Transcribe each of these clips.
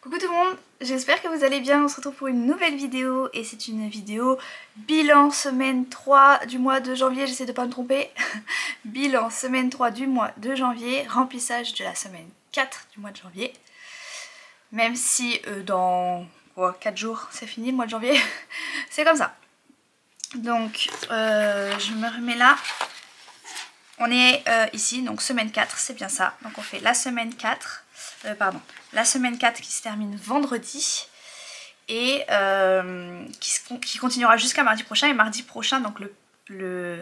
Coucou tout le monde, j'espère que vous allez bien, on se retrouve pour une nouvelle vidéo et c'est une vidéo bilan semaine 3 du mois de janvier, j'essaie de pas me tromper. Bilan semaine 3 du mois de janvier, remplissage de la semaine 4 du mois de janvier. Même si dans 4 jours c'est fini le mois de janvier, c'est comme ça. Donc je me remets là. On est ici, donc semaine 4, c'est bien ça. Donc on fait la semaine 4. La semaine 4 qui se termine vendredi et qui continuera jusqu'à mardi prochain. Et mardi prochain, donc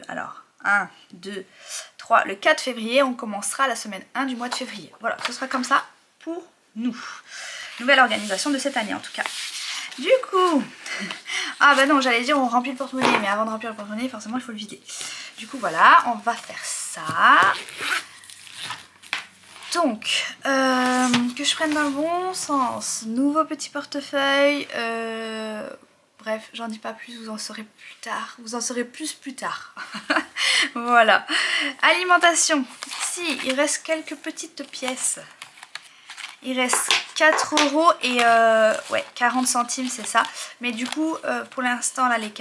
alors 1, 2, 3, le 4 février, on commencera la semaine 1 du mois de février. Voilà, ce sera comme ça pour nous. Nouvelle organisation de cette année en tout cas. Du coup, ah bah non, j'allais dire on remplit le porte-monnaie, mais avant de remplir le porte-monnaie, forcément il faut le vider. Du coup voilà, on va faire ça. Donc, que je prenne dans le bon sens, nouveau petit portefeuille, bref, j'en dis pas plus, vous en saurez plus tard, vous en saurez plus tard. Voilà. Alimentation, si, il reste quelques petites pièces. Il reste 4 € et ouais, 40 centimes, c'est ça. Mais du coup, pour l'instant, là, les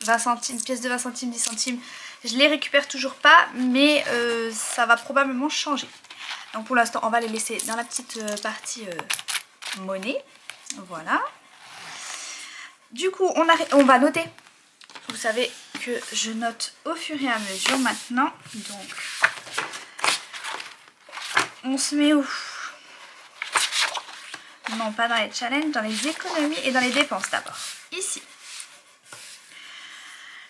20 centimes, pièces de 20 centimes, 10 centimes, je les récupère toujours pas, mais ça va probablement changer. Donc pour l'instant, on va les laisser dans la petite partie monnaie. Voilà. Du coup, on va noter. Vous savez que je note au fur et à mesure maintenant. Donc, on se met où? Non, pas dans les challenges, dans les économies et dans les dépenses d'abord. Ici.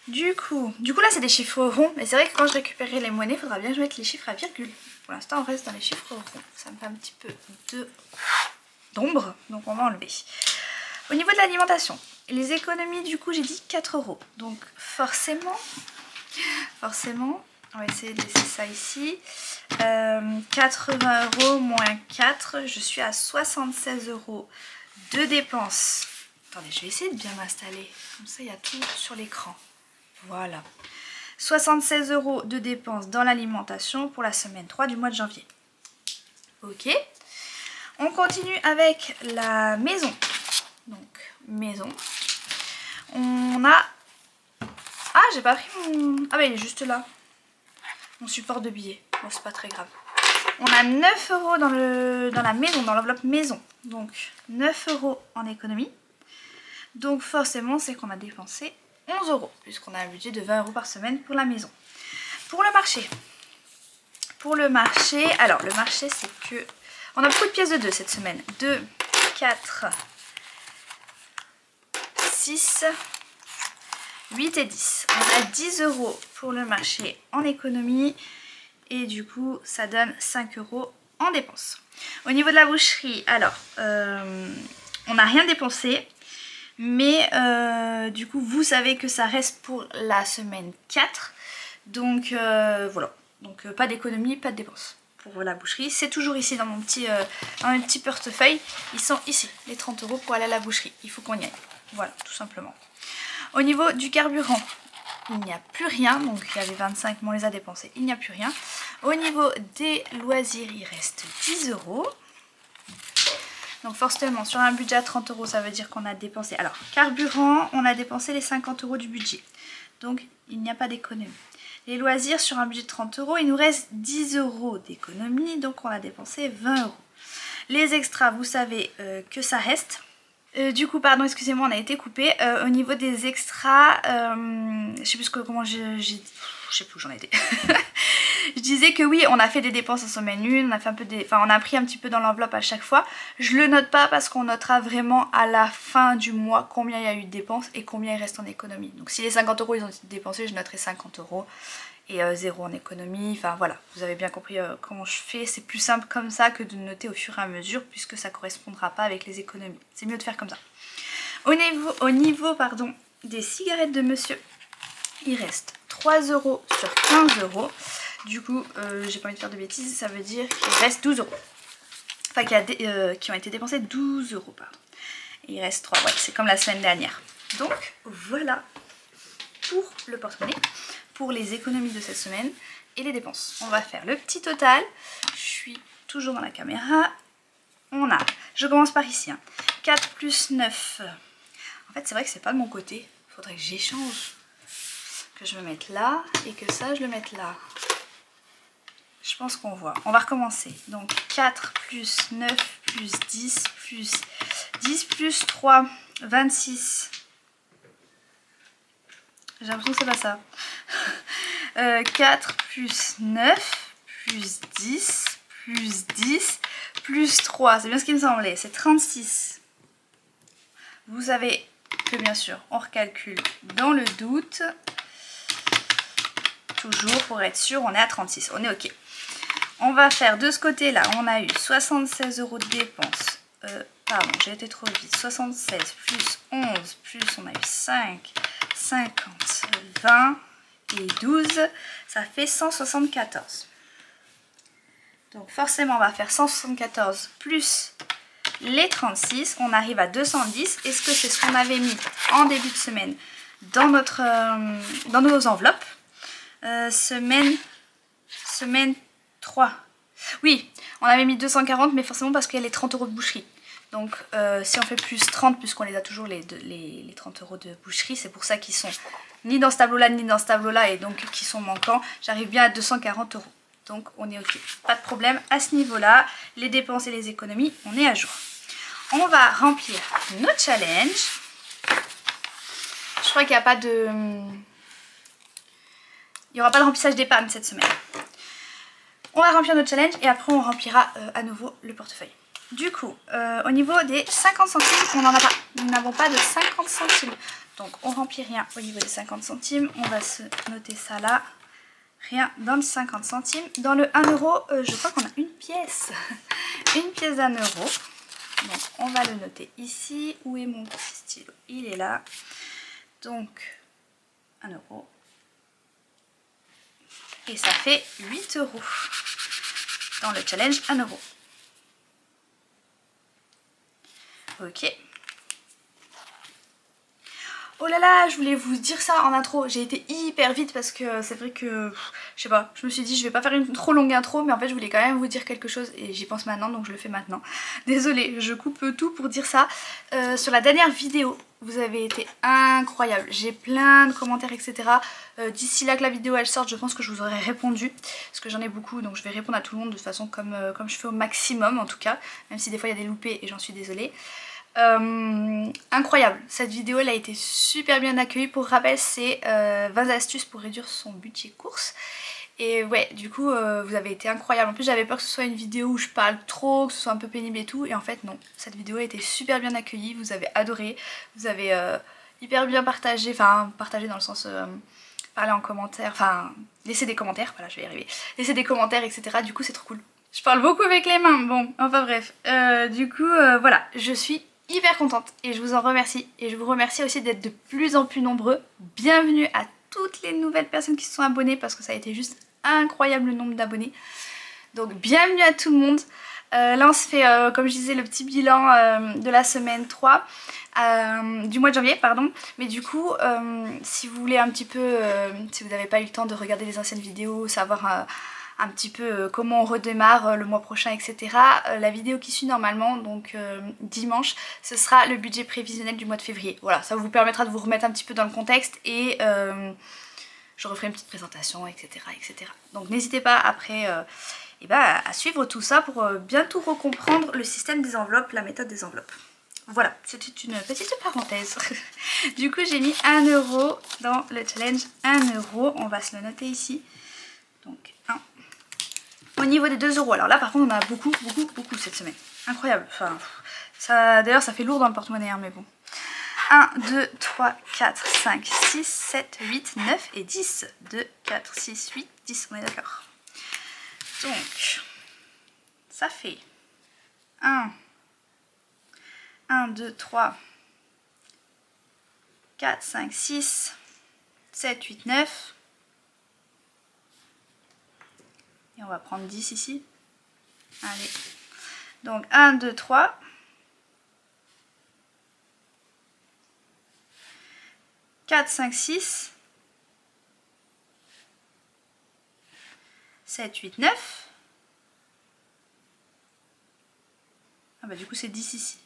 Du coup là c'est des chiffres ronds, mais c'est vrai que quand je récupérerai les monnaies, il faudra bien que je mette les chiffres à virgule. Pour l'instant on reste dans les chiffres ronds, ça me fait un petit peu d'ombre, donc on va enlever. Au niveau de l'alimentation, les économies du coup j'ai dit 4 €, donc forcément, on va essayer de laisser ça ici. 80 € moins 4, je suis à 76 € de dépenses. Attendez, je vais essayer de bien m'installer, comme ça il y a tout sur l'écran. Voilà, 76 € de dépenses dans l'alimentation pour la semaine 3 du mois de janvier. Ok, on continue avec la maison. Donc, maison. On a... Ah, j'ai pas pris mon... Ah bah il est juste là. Mon support de billets. Bon, c'est pas très grave. On a 9 € dans la maison, dans l'enveloppe maison. Donc, 9 € en économie. Donc, forcément, c'est qu'on a dépensé 11 €, puisqu'on a un budget de 20 € par semaine pour la maison. Pour le marché. Alors le marché c'est que... On a beaucoup de pièces de 2 cette semaine. 2, 4, 6, 8 et 10. On a 10 € pour le marché en économie. Et du coup ça donne 5 € en dépenses. Au niveau de la boucherie, alors on n'a rien dépensé. Mais du coup vous savez que ça reste pour la semaine 4. Donc voilà, donc pas d'économie, pas de dépenses pour la boucherie. C'est toujours ici dans mon petit portefeuille. Ils sont ici, les 30 € pour aller à la boucherie. Il faut qu'on y aille. Voilà, tout simplement. Au niveau du carburant, il n'y a plus rien. Donc il y avait 25, mais on les a dépensés. Il n'y a plus rien. Au niveau des loisirs, il reste 10 €. Donc forcément, sur un budget à 30 €, ça veut dire qu'on a dépensé... Alors, carburant, on a dépensé les 50 € du budget. Donc, il n'y a pas d'économie. Les loisirs, sur un budget de 30 €, il nous reste 10 € d'économie. Donc, on a dépensé 20 €. Les extras, vous savez que ça reste. Du coup, pardon, excusez-moi, on a été coupé. Au niveau des extras, je sais plus comment je sais plus où j'en étais. Je disais que oui, on a fait des dépenses en semaine 1, on a fait un peu on a pris un petit peu dans l'enveloppe à chaque fois. Je le note pas parce qu'on notera vraiment à la fin du mois combien il y a eu de dépenses et combien il reste en économie. Donc si les 50 € ils ont été dépensés, je noterai 50 € et 0 en économie. Enfin voilà, vous avez bien compris comment je fais. C'est plus simple comme ça que de noter au fur et à mesure puisque ça correspondra pas avec les économies. C'est mieux de faire comme ça. Au niveau des cigarettes de monsieur, il reste 3 € sur 15 €. Du coup, j'ai pas envie de faire de bêtises, ça veut dire qu'il reste 12 €. Enfin, qui ont été dépensés 12 €, pardon. Et il reste 3, ouais, c'est comme la semaine dernière. Donc, voilà pour le porte-monnaie, pour les économies de cette semaine et les dépenses. On va faire le petit total. Je suis toujours dans la caméra. on a, je commence par ici, hein, 4 plus 9. En fait, c'est vrai que c'est pas de mon côté. Il faudrait que j'échange. Que je me mette là et que ça, je le mette là. Je pense qu'on voit. On va recommencer. Donc 4 plus 9 plus 10 plus 10 plus 3, 26. J'ai l'impression que c'est pas ça. 4 plus 9 plus 10 plus 10 plus 3. C'est bien ce qui me semblait. C'est 36. Vous savez que bien sûr, on recalcule dans le doute. Toujours pour être sûr, on est à 36. On est OK. On va faire de ce côté-là. On a eu 76 € de dépenses. Pardon, j'ai été trop vite. 76 plus 11 plus on a eu 5, 50, 20 et 12. Ça fait 174. Donc forcément, on va faire 174 plus les 36. On arrive à 210. Est-ce que c'est ce qu'on avait mis en début de semaine dans nos enveloppes? Semaine 3. Oui, on avait mis 240, mais forcément parce qu'il y a les 30 € de boucherie. Donc si on fait plus 30, puisqu'on les a toujours les 30 € de boucherie, c'est pour ça qu'ils sont ni dans ce tableau-là ni dans ce tableau-là et donc qui sont manquants. J'arrive bien à 240 €. Donc on est OK. Pas de problème à ce niveau-là. Les dépenses et les économies, on est à jour. On va remplir nos challenges. Je crois qu'il n'y a pas de... Il n'y aura pas de remplissage d'épargne cette semaine. On va remplir notre challenge et après on remplira à nouveau le portefeuille. Du coup, au niveau des 50 centimes, on n'en a pas. Nous n'avons pas de 50 centimes. Donc on remplit rien au niveau des 50 centimes. On va se noter ça là. Rien dans le 50 centimes. Dans le 1 €, je crois qu'on a une pièce. Une pièce d'1 €. Donc on va le noter ici. Où est mon petit stylo? Il est là. Donc 1 €. Et ça fait 8 € dans le challenge 1 €. Ok. Oh là là, je voulais vous dire ça en intro. J'ai été hyper vite parce que c'est vrai que, je sais pas, je me suis dit je vais pas faire une trop longue intro, mais en fait je voulais quand même vous dire quelque chose et j'y pense maintenant donc je le fais maintenant. Désolée, je coupe tout pour dire ça. Sur la dernière vidéo, vous avez été incroyable. J'ai plein de commentaires etc. D'ici là que la vidéo elle sorte, je pense que je vous aurai répondu parce que j'en ai beaucoup donc je vais répondre à tout le monde de toute façon comme je fais au maximum en tout cas, même si des fois il y a des loupés et j'en suis désolée. Incroyable, cette vidéo elle a été super bien accueillie. Pour rappel, c'est 20 astuces pour réduire son budget course. Et ouais, du coup vous avez été incroyable. En plus j'avais peur que ce soit une vidéo où je parle trop, que ce soit un peu pénible et tout, et en fait non, cette vidéo a été super bien accueillie, vous avez adoré, vous avez hyper bien partagé, enfin partagé dans le sens parler en commentaire, enfin laisser des commentaires, voilà je vais y arriver, laisser des commentaires etc. Du coup c'est trop cool. Je parle beaucoup avec les mains, bon enfin bref, du coup voilà, je suis hyper contente et je vous en remercie et je vous remercie aussi d'être de plus en plus nombreux. Bienvenue à toutes les nouvelles personnes qui se sont abonnées parce que ça a été juste incroyable le nombre d'abonnés. Donc bienvenue à tout le monde. Là on se fait comme je disais le petit bilan de la semaine 3 du mois de janvier pardon, mais du coup si vous voulez un petit peu, si vous n'avez pas eu le temps de regarder les anciennes vidéos, savoir un petit peu comment on redémarre le mois prochain etc. La vidéo qui suit normalement, donc dimanche, ce sera le budget prévisionnel du mois de février. Voilà, ça vous permettra de vous remettre un petit peu dans le contexte et je referai une petite présentation etc. etc. Donc n'hésitez pas après à suivre tout ça pour bientôt recomprendre le système des enveloppes, la méthode des enveloppes. Voilà, c'était une petite parenthèse. Du coup j'ai mis 1 € dans le challenge 1 €, on va se le noter ici. Donc 1. Au niveau des 2 €, alors là par contre on a beaucoup cette semaine. Incroyable, enfin, d'ailleurs ça fait lourd dans le porte-monnaie hein, mais bon. 1, 2, 3, 4, 5, 6, 7, 8, 9 et 10. 2, 4, 6, 8, 10, on est d'accord. Donc, ça fait 1, 2, 3, 4, 5, 6, 7, 8, 9. Et on va prendre 10 ici. Allez. Donc 1, 2, 3. 4, 5, 6. 7, 8, 9. Ah bah du coup c'est 10 ici.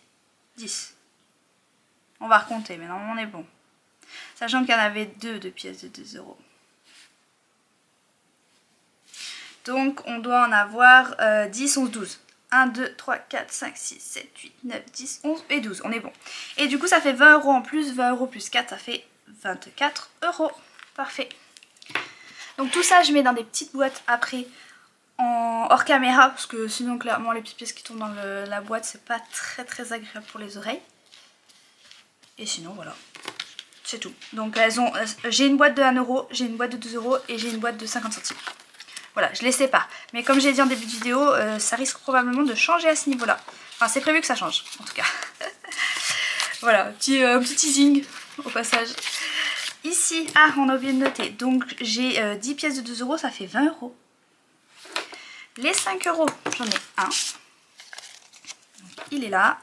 10. On va recompter, mais normalement on est bon. Sachant qu'il y en avait 2 de pièces de 2 euros. Donc on doit en avoir 10, 11, 12. 1, 2, 3, 4, 5, 6, 7, 8, 9, 10, 11 et 12. On est bon. Et du coup ça fait 20 euros en plus. 20 euros plus 4, ça fait 24 euros. Parfait. Donc tout ça je mets dans des petites boîtes après hors caméra. Parce que sinon clairement les petites pièces qui tombent dans la boîte c'est pas très agréable pour les oreilles. Et sinon voilà. C'est tout. Donc elles ont, j'ai une boîte de 1 euro, j'ai une boîte de 2 euros et j'ai une boîte de 50 centimes. Voilà, je les sépare. Mais comme j'ai dit en début de vidéo, ça risque probablement de changer à ce niveau-là. Enfin, c'est prévu que ça change, en tout cas. Voilà, un petit teasing au passage. Ici, on a oublié de noter. Donc j'ai 10 pièces de 2 euros, ça fait 20 euros. Les 5 euros, j'en ai un. Donc, il est là.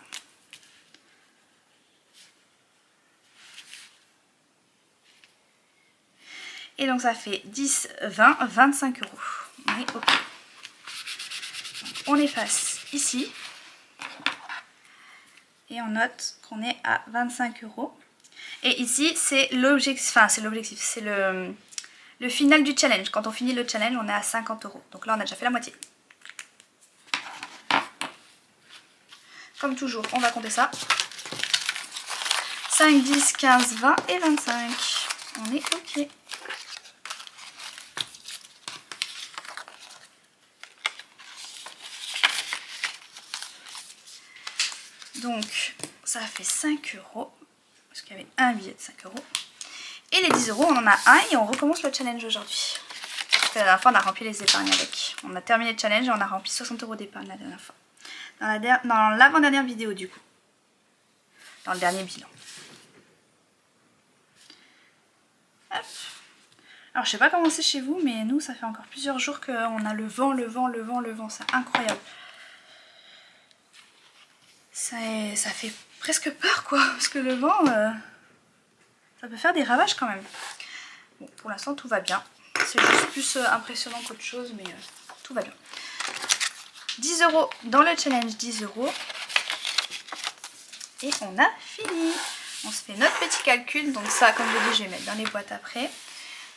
Et donc ça fait 10, 20, 25 euros. On est OK. On efface ici. Et on note qu'on est à 25 euros. Et ici, c'est l'objectif, enfin c'est l'objectif, c'est le final du challenge. Quand on finit le challenge, on est à 50 euros. Donc là, on a déjà fait la moitié. Comme toujours, on va compter ça. 5, 10, 15, 20 et 25. On est OK. Donc, ça fait 5 euros. Parce qu'il y avait un billet de 5 euros. Et les 10 euros, on en a un et on recommence le challenge aujourd'hui. Parce que la dernière fois, on a rempli les épargnes avec. On a terminé le challenge et on a rempli 60 euros d'épargne la dernière fois. Dans l'avant-dernière vidéo, du coup. Dans le dernier bilan. Hop. Alors, je sais pas comment c'est chez vous, mais nous, ça fait encore plusieurs jours qu'on a le vent. C'est incroyable. Ça fait presque peur quoi, parce que le vent, ça peut faire des ravages quand même. Bon, pour l'instant tout va bien. C'est juste plus impressionnant qu'autre chose, mais tout va bien. 10 euros dans le challenge, 10 euros. Et on a fini. On se fait notre petit calcul, donc ça, comme je dis, je vais mettre dans les boîtes après.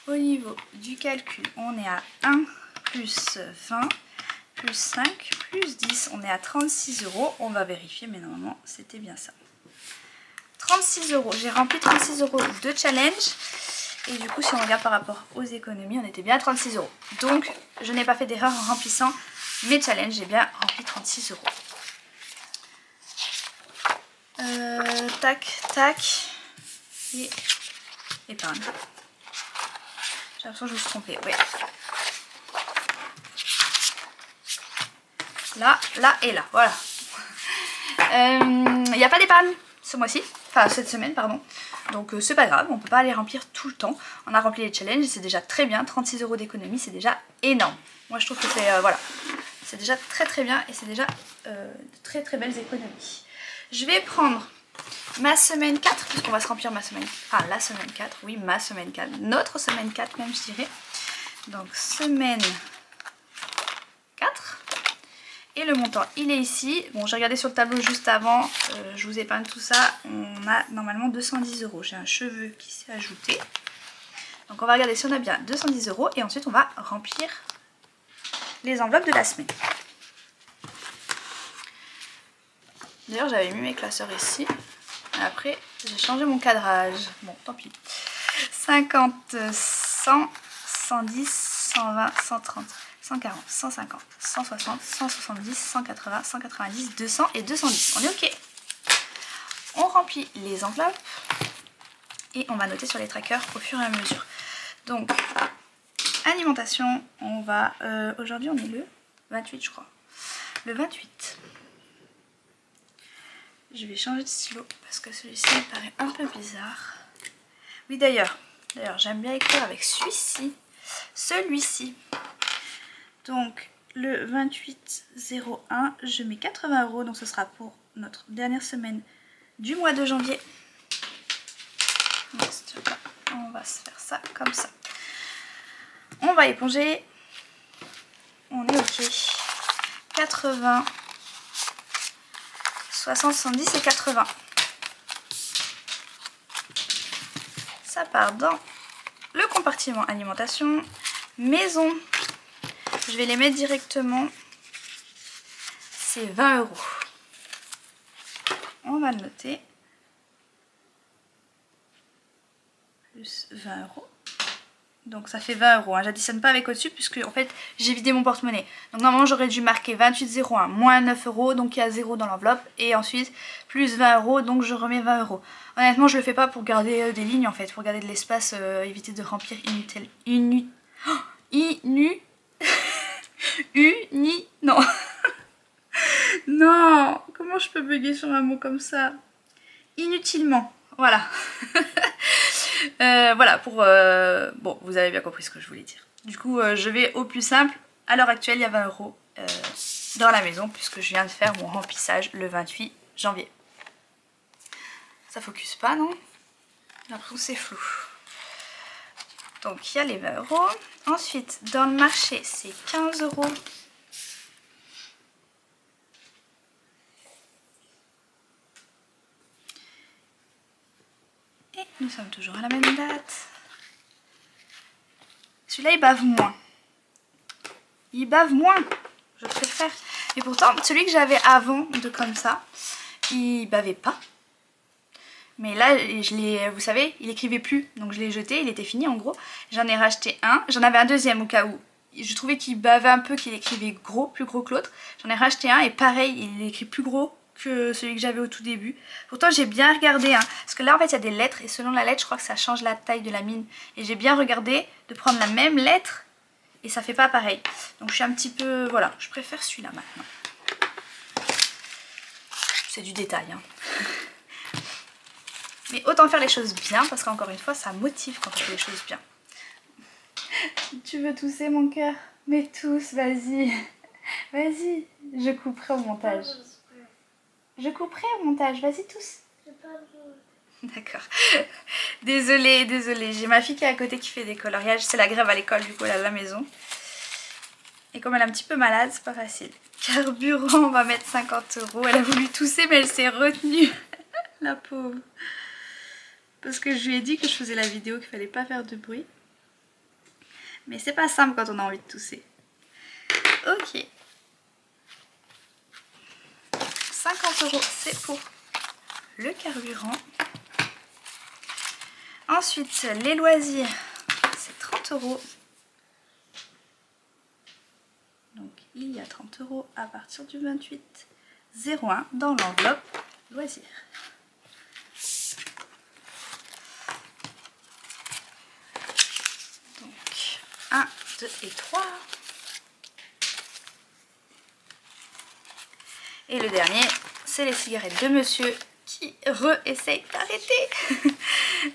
Au niveau du calcul, on est à 1 plus 20. Plus 5, plus 10, on est à 36 euros. On va vérifier, mais normalement, c'était bien ça. 36 euros. J'ai rempli 36 euros de challenge. Et du coup, si on regarde par rapport aux économies, on était bien à 36 euros. Donc, je n'ai pas fait d'erreur en remplissant mes challenges. J'ai bien rempli 36 euros. Tac, tac. Et épargne. J'ai l'impression que je me suis trompée. Ouais. Là, là et là, voilà. Il n'y a pas d'épargne ce mois-ci, enfin cette semaine, pardon. Donc c'est pas grave, on peut pas les remplir tout le temps. On a rempli les challenges et c'est déjà très bien. 36 euros d'économie, c'est déjà énorme. Moi je trouve que c'est voilà, c'est déjà très bien et c'est déjà de très belles économies. Je vais prendre ma semaine 4, puisqu'on va se remplir ma semaine, enfin la semaine 4, oui ma semaine 4, notre semaine 4 même je dirais. Donc semaine 4. Et le montant, il est ici. Bon, j'ai regardé sur le tableau juste avant. Je vous épargne tout ça. On a normalement 210 euros. J'ai un cheveu qui s'est ajouté. Donc on va regarder si on a bien 210 euros. Et ensuite, on va remplir les enveloppes de la semaine. D'ailleurs, j'avais mis mes classeurs ici. Et après, j'ai changé mon cadrage. Bon, tant pis. 50, 100, 110, 120, 130. 140, 150, 160, 170, 180, 190, 200 et 210. On est OK. On remplit les enveloppes et on va noter sur les trackers au fur et à mesure. Donc, alimentation, on va... aujourd'hui, on est le 28, je crois. Le 28. Je vais changer de stylo parce que celui-ci me paraît un peu bizarre. Oui, d'ailleurs, j'aime bien écrire avec celui-ci. Donc le 28,01, je mets 80 euros, donc ce sera pour notre dernière semaine du mois de janvier. On va se faire ça comme ça. On va éponger. On est OK. 80 60, 70 et 80. Ça part dans le compartiment alimentation. Maison, je vais les mettre directement. C'est 20 €. On va le noter. Plus 20 €. Donc ça fait 20 €. Hein. J'additionne pas avec au-dessus puisque en fait j'ai vidé mon porte-monnaie. Donc normalement j'aurais dû marquer 28,01 moins 9 €. Donc il y a 0 dans l'enveloppe. Et ensuite plus 20 €. Donc je remets 20 €. Honnêtement je le fais pas pour garder des lignes en fait. Pour garder de l'espace. Éviter de remplir non. Non. Comment je peux bugger sur un mot comme ça? Inutilement. Voilà. Voilà pour... Bon, vous avez bien compris ce que je voulais dire. Du coup, je vais au plus simple. À l'heure actuelle, il y a 20 € dans la maison puisque je viens de faire mon remplissage le 28 janvier. Ça focus pas, non? J'ai l'impression que c'est flou. Donc, il y a les 20 €. Ensuite, dans le marché, c'est 15 €. Et nous sommes toujours à la même date. Celui-là, il bave moins. Il bave moins, je préfère. Et pourtant, celui que j'avais avant de comme ça, il bavait pas. Mais là, vous savez, il écrivait plus. Donc je l'ai jeté, il était fini en gros. J'en ai racheté un. J'en avais un deuxième au cas où. Je trouvais qu'il bavait un peu, qu'il écrivait gros, plus gros que l'autre. J'en ai racheté un et pareil, il écrit plus gros que celui que j'avais au tout début. Pourtant j'ai bien regardé, hein, parce que là en fait il y a des lettres et selon la lettre je crois que ça change la taille de la mine. Et j'ai bien regardé de prendre la même lettre et ça fait pas pareil. Donc je suis un petit peu... Voilà, je préfère celui-là maintenant. C'est du détail. Hein. Mais autant faire les choses bien parce qu'encore une fois ça motive quand on fait les choses bien. Tu veux tousser mon cœur? Mais tousse, vas-y. Vas-y, je couperai au montage. Je couperai au montage, vas-y tous. D'accord. Désolée, désolée. J'ai ma fille qui est à côté qui fait des coloriages. C'est la grève à l'école, du coup elle est à la maison. Et comme elle est un petit peu malade, c'est pas facile. Carburant, on va mettre 50 €. Elle a voulu tousser mais elle s'est retenue. La pauvre. Parce que je lui ai dit que je faisais la vidéo, qu'il fallait pas faire de bruit. Mais c'est pas simple quand on a envie de tousser. Ok. 50 €, c'est pour le carburant. Ensuite, les loisirs, c'est 30 €. Donc, il y a 30 € à partir du 28/01 dans l'enveloppe loisirs. Donc, 1, 2 et 3. Et le dernier, c'est les cigarettes de monsieur qui essaye d'arrêter.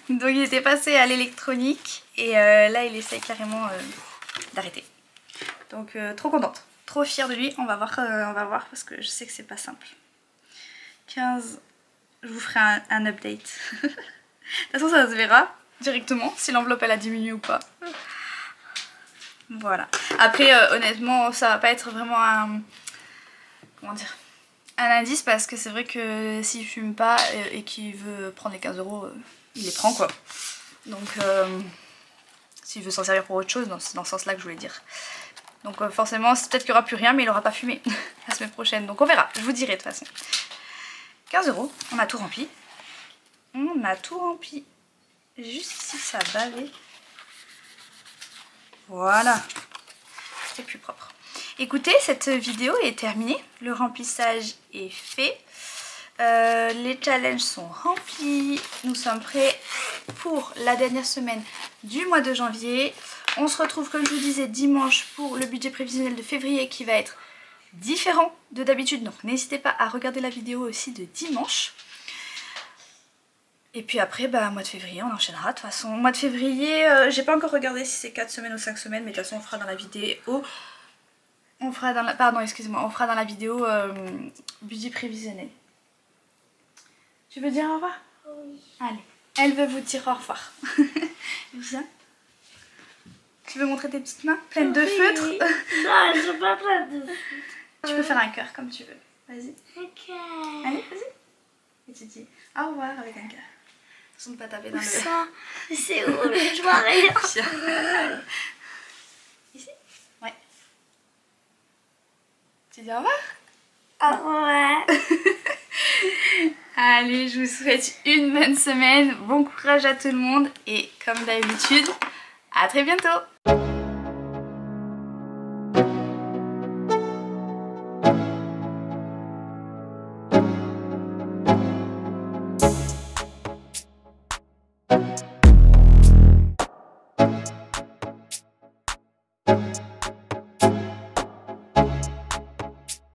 Donc il était passé à l'électronique et là il essaye carrément d'arrêter. Donc trop contente, trop fière de lui. On va voir parce que je sais que c'est pas simple. 15, je vous ferai un update. De toute façon ça se verra directement si l'enveloppe elle a diminué ou pas. Voilà. Après honnêtement ça va pas être vraiment un... Comment dire, un indice parce que c'est vrai que s'il fume pas et qu'il veut prendre les 15 €, il les prend quoi. Donc s'il veut s'en servir pour autre chose, c'est dans ce sens là que je voulais dire. Donc forcément peut-être qu'il n'y aura plus rien mais il aura pas fumé la semaine prochaine. Donc on verra, je vous dirai de toute façon. 15 €, on a tout rempli. On a tout rempli. Juste ici ça a bavé. Voilà. C'est plus propre. Écoutez, cette vidéo est terminée, le remplissage est fait, les challenges sont remplis, nous sommes prêts pour la dernière semaine du mois de janvier. On se retrouve comme je vous disais dimanche pour le budget prévisionnel de février qui va être différent de d'habitude, donc n'hésitez pas à regarder la vidéo aussi de dimanche. Et puis après, bah, mois de février, on enchaînera. De toute façon, mois de février, j'ai pas encore regardé si c'est 4 semaines ou 5 semaines, mais de toute façon on fera dans la vidéo... On fera dans la... Pardon, excusez-moi. On fera dans la vidéo budget prévisionnel. Tu veux dire au revoir? Oui. Allez. Elle veut vous dire au revoir. Viens. Tu veux montrer tes petites mains pleines de feutres? Non, elles sont pas pleines de feutres. Tu peux faire un cœur comme tu veux. Vas-y. Ok. Allez, vas-y. tu dis au revoir avec un cœur. Attention de ne pas taper dans le... Ça, c'est où je vois rien. Ici? Ouais. Tu dis au revoir? Au revoir. Allez, je vous souhaite une bonne semaine, bon courage à tout le monde et comme d'habitude, à très bientôt!